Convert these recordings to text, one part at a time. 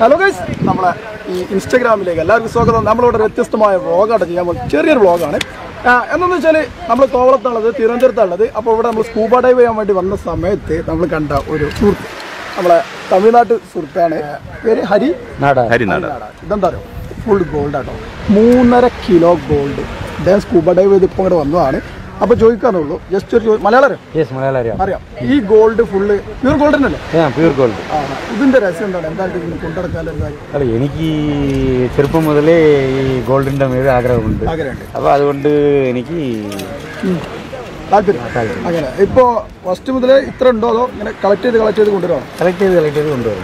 Hello guys, നമ്മളെ ഈ ഇൻസ്റ്റാഗ്രാമിലേക്ക് എല്ലാവർക്കും സ്വാഗതം. നമ്മളിവിടെ വ്യത്യസ്തമായ വ്ളോഗാണ് ചെയ്യാൻ പോകുന്നത്. ചെറിയൊരു വ്ളോഗാണ്. എന്താണെന്ന് വെച്ചാൽ നമ്മൾ കോവളത്താണുള്ളത്, തിരുവനന്തപുരത്താണുള്ളത്. അപ്പോൾ ഇവിടെ നമ്മൾ സ്കൂബ ഡൈവ് ചെയ്യാൻ വേണ്ടി വന്ന സമയത്ത് നമ്മൾ കണ്ട ഒരു സുഹൃത്ത്, നമ്മളെ തമിഴ്നാട്ട് സുഹൃത്താണ്. പേര് ഹരിനാട. ഇതെന്താ അറിയോ, ഫുൾ ഗോൾഡ് ആട്ടോ, 3.5 കിലോ ഗോൾഡ്. അദ്ദേഹം സ്കൂബ ഡൈവ് ചെയ്ത് ഇപ്പോൾ ഇവിടെ വന്നതാണ്. അപ്പോൾ ചോദിക്കാന്നുള്ളൂ, ജസ്റ്റ് ഒരു മലയാളം അറിയാം. ഈ ഗോൾഡ് ഫുള്ള് പ്യൂർ ഗോൾഡ് തന്നെയല്ലേ? Pure gold. ഇതിന്റെ രസം എന്താണ്? എന്താണ് കൊണ്ടെടുക്കാൻ? അല്ല, എനിക്ക് ചെറുപ്പം മുതലേ ഈ ഗോൾഡിന്റെ മേൽ ആഗ്രഹമുണ്ട്. അപ്പോൾ അതുകൊണ്ട് എനിക്ക് താല്പര്യം. അങ്ങനെ ഇപ്പോൾ ഫസ്റ്റ് മുതലേ ഇത്ര ഉണ്ടോ, അതോ ഇങ്ങനെ കളക്ട് ചെയ്ത് കൊണ്ടുവരണം? കളക്ട് ചെയ്ത് കൊണ്ടുവരും.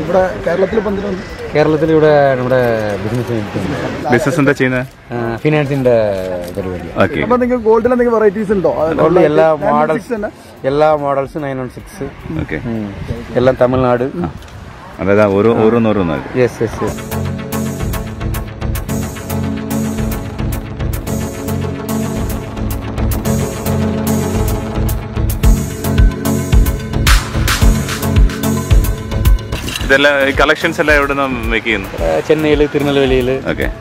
ഇവിടെ കേരളത്തിൽ ഇപ്പം എന്തിനാണ്? കേരളത്തിൽ ഇവിടെ നമ്മുടെ ബിസിനസ് എന്താ ചെയ്യുന്നത്? ഫിനാൻസിന്റെ പരിപാടി. അപ്പോൾ നിങ്ങൾക്ക് ഗോൾഡിൽ എന്തെങ്കിലും വെറൈറ്റീസ് ഉണ്ടോ? എല്ലാ മോഡൽസ് 916. എല്ലാം തമിഴ്നാട്. അതായത് ഓരോന്നോരോന്ന്. യെസ്. ഇതെല്ലാം കളക്ഷൻസ് എല്ലാം എവിടെ നിന്ന് മേക്ക് ചെയ്യുന്നു? ചെന്നൈയിൽ, തിരുനെൽവേലിയിൽ,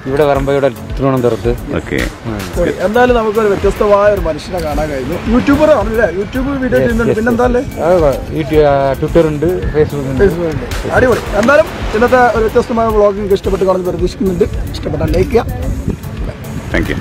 ഇവിടെ വരുമ്പോൾ ഇവിടെ തിരുവനന്തപുരത്ത്. എന്തായാലും നമുക്കൊരു വ്യത്യസ്തമായ ഒരു മനുഷ്യനെ കാണാൻ കഴിഞ്ഞു. യൂട്യൂബർ ആണല്ലേ? യൂട്യൂബ് വീഡിയോ ചെയ്യുന്നുണ്ട്. പിന്നെന്താ, ട്വിറ്റർ ഉണ്ട്, ഫേസ്ബുക്ക് ഉണ്ട്. അടിപൊളി. എന്തായാലും ഇന്നത്തെ ഒരു വ്യത്യസ്തമായ വ്ളോഗ് നിങ്ങൾക്ക് ഇഷ്ടപ്പെട്ട് കാണുന്നത് പ്രതീക്ഷിക്കുന്നുണ്ട്. ഇഷ്ടപ്പെട്ടാൽ ലൈക്ക് ചെയ്യാം. Thank you.